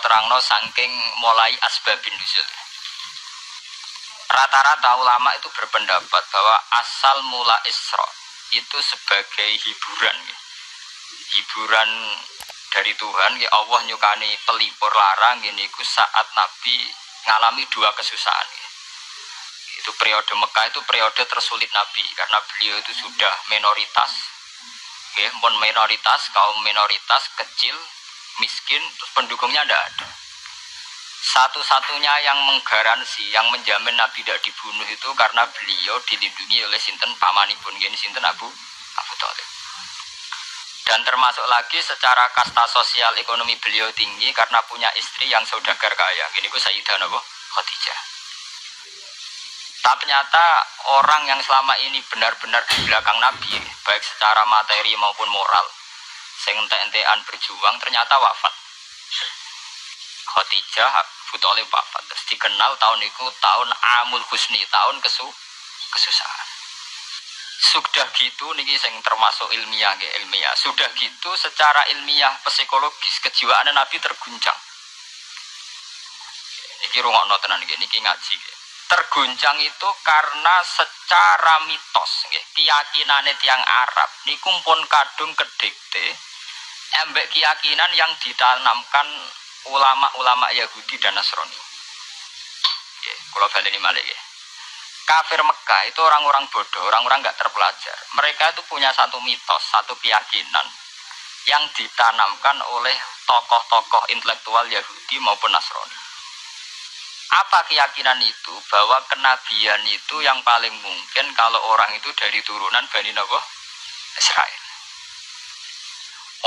terangno saking mulai asbabun nuzul. Rata-rata ulama itu berpendapat bahwa asal mula Isra itu sebagai hiburan. Hiburan dari Tuhan, ya Allah nyukani pelipur larang ini ku saat Nabi ngalami dua kesusahan. Itu periode Mekah itu periode tersulit Nabi karena beliau itu sudah minoritas. Pun minoritas, kaum minoritas kecil, miskin, terus pendukungnya tidak ada. Satu-satunya yang menggaransi, yang menjamin Nabi tidak dibunuh itu karena beliau dilindungi oleh sinten pamanipun, gini sinten Abu Thalib. Dan termasuk lagi secara kasta sosial ekonomi beliau tinggi karena punya istri yang saudagar kaya. Gini ku Sayyidah Khadijah. Tapi ternyata orang yang selama ini benar-benar di belakang Nabi, baik secara materi maupun moral, sing ente-entean berjuang, ternyata wafat. Khadijah Abu Thalib wafat. Terus dikenal tahun itu tahun Amul Husni, tahun kesusahan. Sudah gitu niki sing termasuk ilmiah nggih, ilmiah. Sudah gitu secara ilmiah psikologis kejiwaan Nabi terguncang. Niki rungokno tenan niki ngaji. Terguncang itu karena secara mitos nggih, keyakinane tiyang Arab niku pun kadung kedikte embek keyakinan yang ditanamkan ulama-ulama Yahudi dan Nasrani. Nggih, kula baleni malih nggih. Kafir Mekah itu orang-orang bodoh, orang-orang enggak terpelajar. Mereka itu punya satu mitos, satu keyakinan yang ditanamkan oleh tokoh-tokoh intelektual Yahudi maupun Nasrani. Apa keyakinan itu? Bahwa kenabian itu yang paling mungkin kalau orang itu dari turunan Bani Israel.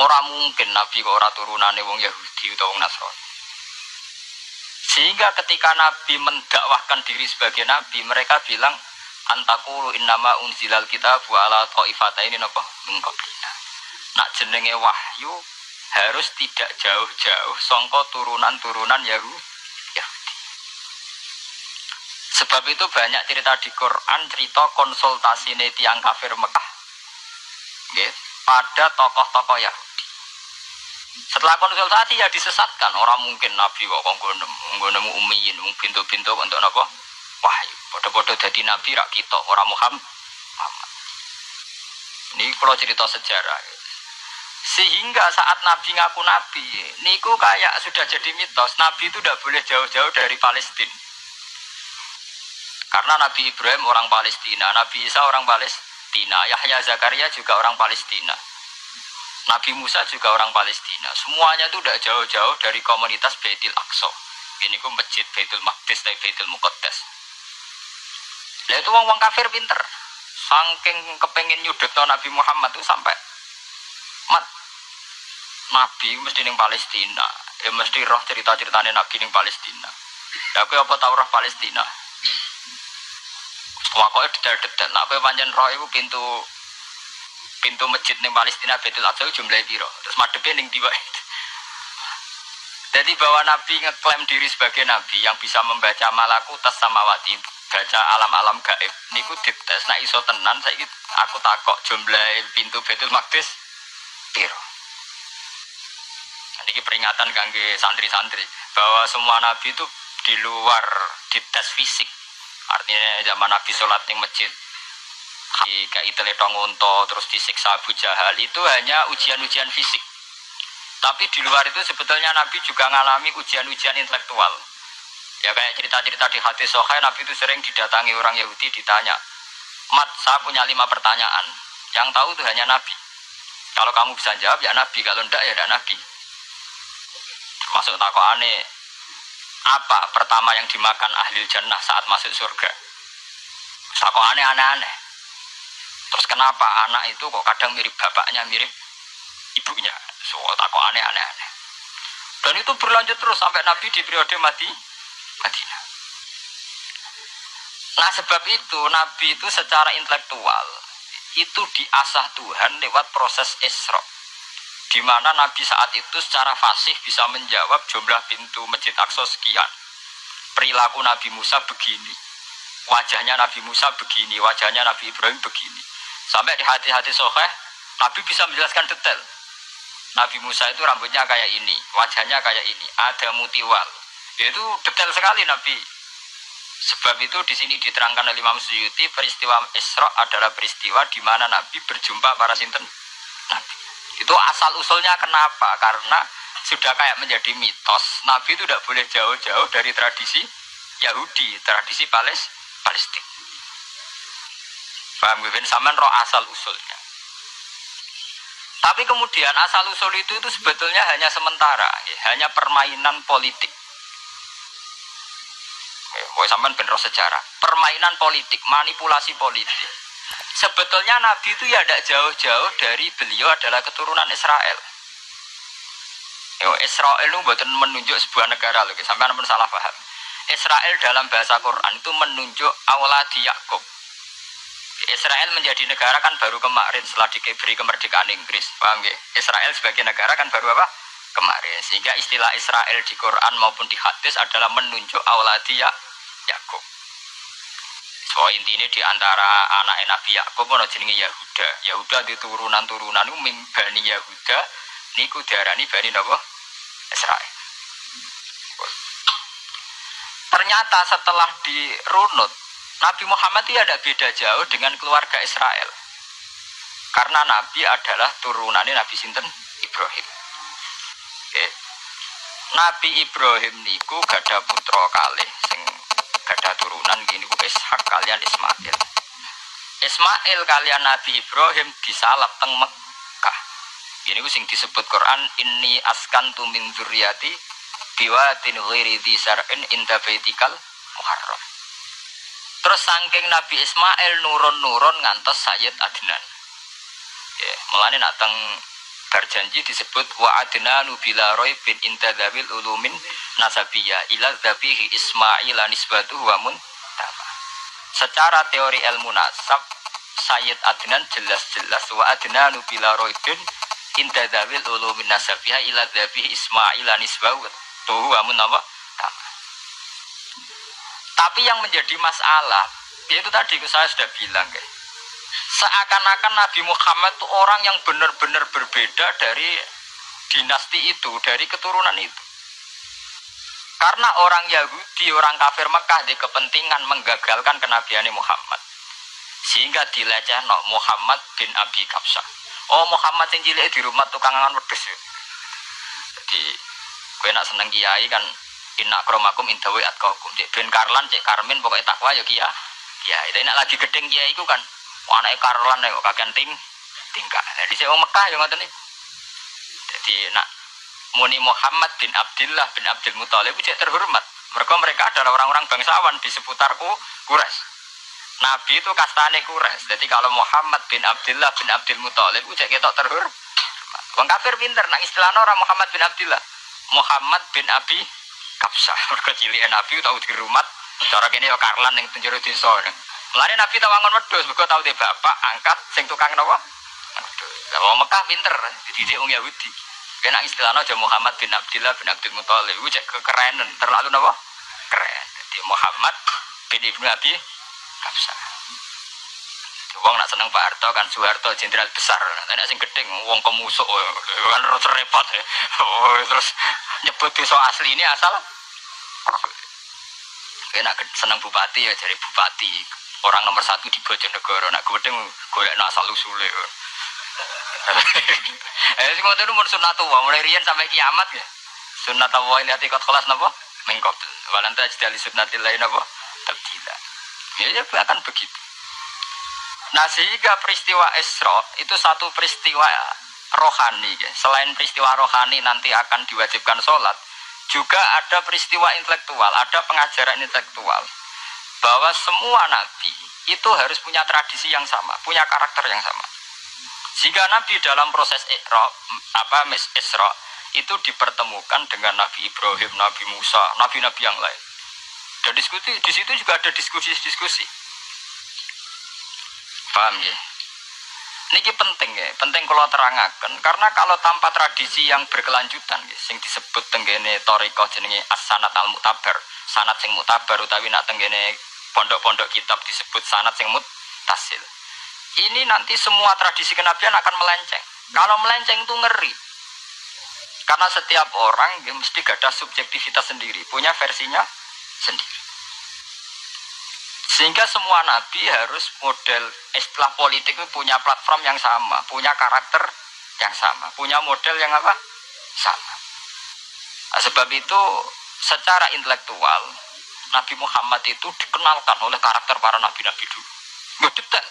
Orang mungkin Nabi kok ora turunane wong Yahudi utawa wong Nasrani. Sehingga ketika Nabi mendakwahkan diri sebagai Nabi, mereka bilang antakulu innama unzilal kitabu ala taifataini napa min qablina. Nak jenenge wahyu harus tidak jauh-jauh sangka turunan-turunan Yahudi. Sebab itu banyak cerita di Quran, cerita konsultasi tiang kafir Mekah pada tokoh-tokoh Yahudi. Setelah konsultasi ya disesatkan. Orang mungkin Nabi kok nemu ummiyin, pintu-pintu untuk apa? Wahyu. Podo-podo jadi Nabi rak kita, orang Muhammad. Ini kalau cerita sejarah. Sehingga saat Nabi ngaku Nabi, niku kayak sudah jadi mitos. Nabi itu tidak boleh jauh-jauh dari Palestina. Karena Nabi Ibrahim orang Palestina, Nabi Isa orang Palestina, Yahya Zakaria juga orang Palestina, Nabi Musa juga orang Palestina. Semuanya itu tidak jauh-jauh dari komunitas Baitul Aqsa. Ini ku masjid Baitul Maqdis dan Baitul Muqaddas. Lah itu wong kafir pinter, saking kepengen nyudutno Nabi Muhammad itu sampai mat Nabi mesti ning Palestina, ya mesti roh cerita-ceritane Nabi ning Palestina. Ya aku apa tau roh Palestina? Wakoke detail-detail. Nak kowe pancen roh iku pintu masjid ning Palestina Baitul Aqsa jumlahe piro? Terus madhepe ning ndi wae. Jadi bahwa Nabi ngeklaim diri sebagai Nabi yang bisa membaca malakutas samawati, baca alam-alam gaib. Niku dites nek iso tenan saiki aku takok jumlahe pintu Baitul Maqdis piro. Niki peringatan kangge santri-santri bahwa semua nabi itu di luar dites fisik. Artinya zaman Nabi sholat di masjid kayak teletong unta terus disiksa Abu Jahal itu hanya ujian-ujian fisik. Tapi di luar itu sebetulnya Nabi juga mengalami ujian-ujian intelektual. Ya kayak cerita-cerita di hadis Sahih, Nabi itu sering didatangi orang Yahudi ditanya, "Mat, saya punya 5 pertanyaan. Yang tahu itu hanya Nabi. Kalau kamu bisa jawab ya Nabi, kalau enggak ya tidak Nabi." Termasuk takokane, apa pertama yang dimakan ahli jannah saat masuk surga? Takokane aneh-aneh. Terus kenapa anak itu kok kadang mirip bapaknya, mirip ibunya? So takokane aneh-aneh. Dan itu berlanjut terus sampai Nabi di periode Madinah. Nah sebab itu Nabi itu secara intelektual itu diasah Tuhan lewat proses Isra, di mana Nabi saat itu secara fasih bisa menjawab jumlah pintu Masjid Aqsa sekian. Perilaku Nabi Musa begini, wajahnya Nabi Musa begini, wajahnya Nabi Ibrahim begini. Sampai di hati-hati Sahih Nabi bisa menjelaskan detail. Nabi Musa itu rambutnya kayak ini, wajahnya kayak ini, ada mutiwal. Itu detail sekali Nabi. Sebab itu di sini diterangkan oleh Imam Suyuti, peristiwa Isra adalah peristiwa di mana Nabi berjumpa para sinten Nabi. Itu asal usulnya kenapa? Karena sudah kayak menjadi mitos, Nabi itu tidak boleh jauh-jauh dari tradisi Yahudi, tradisi Palestina. Paham bin Saman roh asal usulnya. Tapi kemudian asal usul itu sebetulnya hanya sementara, hanya permainan politik. Woi sampean ben roh sejarah, permainan politik, manipulasi politik. Sebetulnya Nabi itu ya tidak jauh-jauh dari beliau adalah keturunan Israel. Israel itu bukan menunjuk sebuah negara loh, sampean pun salah paham. Israel dalam bahasa Quran itu menunjuk awladi Yakub. Israel menjadi negara kan baru kemarin setelah diberi kemerdekaan Inggris, paham ya? Israel sebagai negara kan baru apa? Kemarin. Sehingga istilah Israel di Quran maupun di hadis adalah menunjuk awladi Yakub. So intinya di antara anak Nabi Yakub ono jenenge Yahuda. Yahuda di turunan-turunan itu Bani Yahuda niku diarani Bani napa? Israel. Ternyata setelah dirunut, Nabi Muhammad itu ada beda jauh dengan keluarga Israel. Karena Nabi adalah turunannya Nabi sinten Ibrahim. Okay. Nabi Ibrahim niku gada putra kalih sing gada turunan gini ku Ishak kalian Ismail. Ismail kalian Nabi Ibrahim disalap teng Mekah. Gini ku sing disebut Quran inni askantu min dzurriyyati biwatin ghairi dzi sar'in inda baitikal muharram. Terus saking Nabi Ismail nurun-nurun ngantos Sayyid Adnan. Ya, mulane nak teng berjanji disebut wa adnanu bila raibin inda dzabil ulumin nasabiyah ila dzabihi Ismail nisbatuhu wa muntama. Secara teori ilmu nasab Sayyid Adnan jelas-jelas wa adnanu bila raibin inda dzabil ulumin nasabiyah ila dzabihi Ismail nisbatuhu wa muntama. Tapi yang menjadi masalah, itu tadi saya sudah bilang, guys. Seakan-akan Nabi Muhammad itu orang yang benar-benar berbeda dari dinasti itu, dari keturunan itu. Karena orang Yahudi, orang kafir Mekah di kepentingan menggagalkan kenabian Muhammad. Sehingga dilecehno Muhammad bin Abi Kabsah. Oh Muhammad yang cilik di rumah tukang angan wedhus. Jadi, gue nak seneng kiai kan inna akromakum indawi atqakum. Cek ben Karlan, cek Karmin pokoknya takwa ya kiai. Ya, itu nak lagi gedeng kiai iku kan. Anake Karlan kok kakean tingkah. Jadi saya Mekah ya ngoten iki. Jadi nak muni Muhammad bin Abdullah bin Abdul Muthalib cek terhormat. Mereka adalah orang-orang bangsawan di seputarku Quraisy. Nabi itu kastane Quraisy. Jadi kalau Muhammad bin Abdullah bin Abdul Muthalib cek ketok terhormat. Wong kafir pinter nak istilahna orang Muhammad bin Abdullah. Muhammad bin Abi Kabsah. Mergo cilike Nabi tau dirumat. Cara kene ya Karlan ning penjara desa. Mulane Nabi tawangon wedhus, mergo tau de bapak angkat sing tukang napa? Wedhus. Wong Mekah pinter, dididik wong Yahudi. Kena istilahnya aja Muhammad bin Abdullah bin Abdul Muthalib. Iku cek kekerenan, terlalu napa? Keren. Jadi Muhammad bin Ibnu Abi Kabsah. Wong nak seneng Pak Harto kan Soeharto jenderal besar. Nek sing gedeng wong kemusuk kan terus repot. Terus nyebut desa asli ini asal. Enak seneng bupati ya jadi bupati. Orang nomor 1 di Bojonegoro. Nak gedeng golek asal usule. Sing ngoten mun sunatullah mulai riyen sampai kiamat ya. Sunatullah ilati qad khalas napa? Mengkop. Walanta jadi sunnatillah napa? Tabdila. Ya akan begitu. Nah sehingga peristiwa Isra itu satu peristiwa rohani ya. Selain peristiwa rohani nanti akan diwajibkan sholat, juga ada peristiwa intelektual, ada pengajaran intelektual bahwa semua nabi itu harus punya tradisi yang sama, punya karakter yang sama. Jika nabi dalam proses Isra itu dipertemukan dengan Nabi Ibrahim, Nabi Musa, nabi-nabi yang lain. Dan diskusi di situ juga ada diskusi-diskusi. Paham ya? Niki penting ya, penting kalau terangkan. Karena kalau tanpa tradisi yang berkelanjutan, ya, sing disebut tenggene toriko jenenge as-sanad al-mu'tabar, sanad sing mu'tabar utawi nak tenggene pondok-pondok kitab disebut sanad sing muttasil. Ini nanti semua tradisi kenabian akan melenceng. Kalau melenceng itu ngeri. Karena setiap orang ya, mesti ada subjektivitas sendiri, punya versinya sendiri. Sehingga semua nabi harus model istilah politik itu punya platform yang sama, punya karakter yang sama, punya model yang apa? Sama. Nah, sebab itu secara intelektual Nabi Muhammad itu dikenalkan oleh karakter para nabi-nabi dulu. Detail.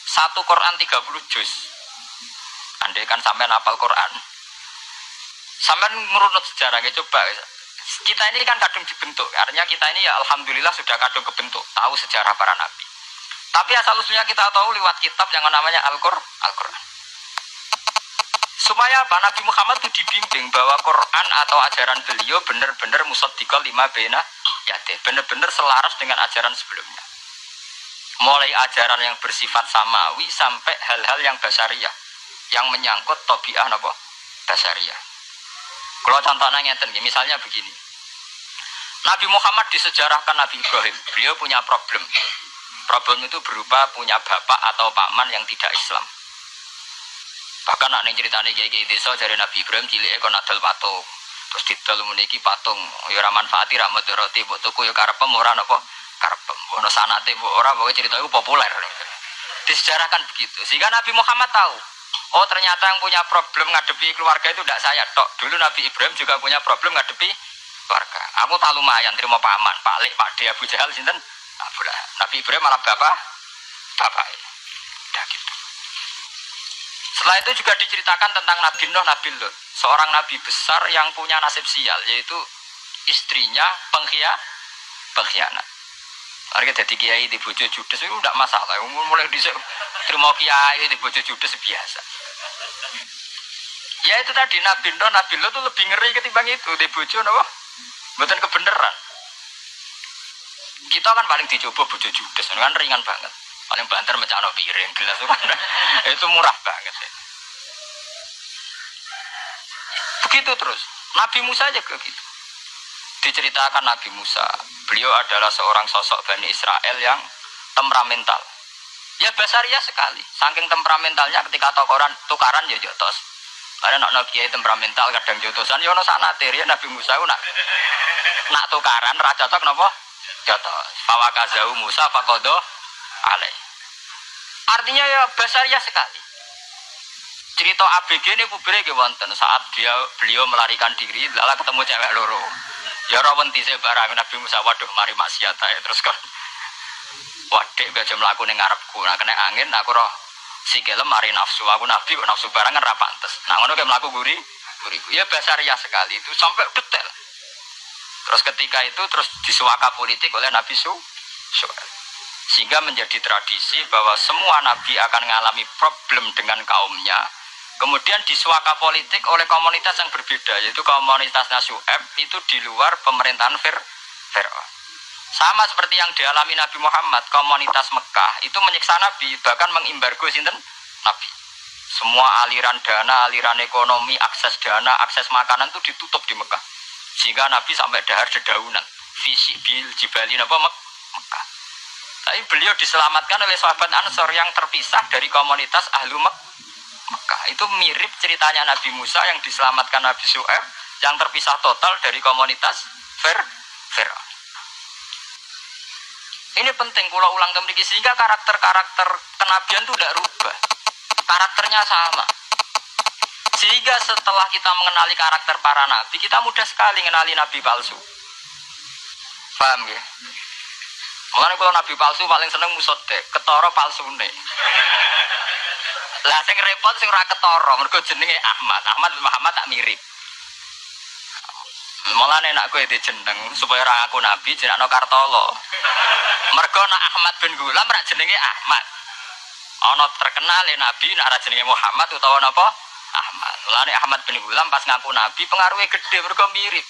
Satu Quran 30 juz. Andai kan sampai hafal Quran. Sampai merunut sejarahnya coba. Kita ini kan kadung dibentuk. Artinya kita ini ya alhamdulillah sudah kadung kebentuk, tahu sejarah para nabi. Tapi asal usulnya kita tahu lewat kitab yang namanya Al-Quran. Supaya apa? Nabi Muhammad itu dibimbing bahwa Quran atau ajaran beliau benar-benar musaddiqal lima baina yadeh, benar-benar selaras dengan ajaran sebelumnya. Mulai ajaran yang bersifat samawi sampai hal-hal yang basariyah, yang menyangkut tabiah napa? Basariyah. Kalau contohnya ngeten, misalnya begini. Nabi Muhammad disejarahkan Nabi Ibrahim, beliau punya problem. Problem itu berupa punya bapak atau paman yang tidak Islam. Bahkan nak ning critane kiai-kiai desa dari Nabi Ibrahim cilike kon adol patung. Terus didol meniki patung, ya ora manfaati ra mudarati, mbok tuku ya karepem ora napa karepem. Ono sanate mbok ora pokoke cerita itu populer. Disejarahkan begitu. Sehingga Nabi Muhammad tahu, oh ternyata yang punya problem ngadepi keluarga itu tidak saya tok. Dulu Nabi Ibrahim juga punya problem ngadepi keluarga. Aku tak lumayan terima paman, Pak Lek, Pak De, Abu Jahal sinten? Nabi Ibrahim malah bapak. Udah gitu. Setelah itu juga diceritakan tentang Nabi Nuh, Nabi Lut, seorang nabi besar yang punya nasib sial, yaitu istrinya pengkhianat. Mereka jadi kiai di bojo judes itu tidak masalah. Mulai terima kiai di bojo judes biasa. Ya itu tadi Nabi Nuh, Nabi Lut itu lebih ngeri ketimbang itu di bojo napa? Mboten kebenaran. Kita kan paling dicoba bojo judes, kan ringan banget. Paling banter mecano piring gelas itu murah banget. Begitu terus. Nabi Musa juga gitu. Diceritakan Nabi Musa, beliau adalah seorang sosok Bani Israel yang temperamental. Ya basaria sekali. Saking temperamentalnya ketika tukaran ya jotos. Karena nak kiai temperamental kadang jotosan ya ono sanate ya Nabi Musa nak tukaran ra cocok napa? Jotos. Fawakazahu Musa faqada alai. Artinya ya basaria sekali. Cerita ABG ini kubire ke wonten saat beliau melarikan diri lalu ketemu cewek loro. Ya ora wenti se barang Nabi Musa waduh mari maksiat ae terus kan. Wadek aja mlaku ning ngarepku. Nah kena angin aku roh sikile mari nafsu. Aku nabi kok nafsu barang kan ra pantes. Nah ngono ke mlaku guri. Ya basaria sekali itu sampai detail. Terus ketika itu terus disuaka politik oleh Nabi Syuaib. Sehingga menjadi tradisi bahwa semua nabi akan mengalami problem dengan kaumnya. Kemudian disuaka politik oleh komunitas yang berbeda, yaitu komunitas Syuaib itu di luar pemerintahan Fir'aun. Sama seperti yang dialami Nabi Muhammad, komunitas Mekah itu menyiksa Nabi, bahkan mengimbargo sinten Nabi. Semua aliran dana, aliran ekonomi, akses dana, akses makanan itu ditutup di Mekah. Sehingga Nabi sampai dahar dedaunan, visi bil jibali napa Mekah. Tapi beliau diselamatkan oleh sahabat Ansor yang terpisah dari komunitas Ahlu Mekah. Itu mirip ceritanya Nabi Musa yang diselamatkan Nabi Syuaib yang terpisah total dari komunitas Fir'aun. Ini penting kalau ulang kembali sehingga karakter-karakter kenabian itu tidak rubah. Karakternya sama. Sehingga setelah kita mengenali karakter para nabi, kita mudah sekali mengenali nabi palsu. Paham ya? Makanya kalau nabi palsu paling seneng musodek, ketara palsune. Lah sing repot sing ora ketara, mergo jenenge Ahmad. Ahmad bin Muhammad tak mirip. Mulane nek kowe dijeneng supaya ora ngaku nabi jenengno Kartolo. Mergo nek Ahmad bin Gulam ra jenenge Ahmad. Ana terkenal nabi nek ora jenenge Muhammad utawa napa? Ahmad. Mulane Ahmad bin Gulam pas ngaku nabi pengaruhnya gede mergo mirip.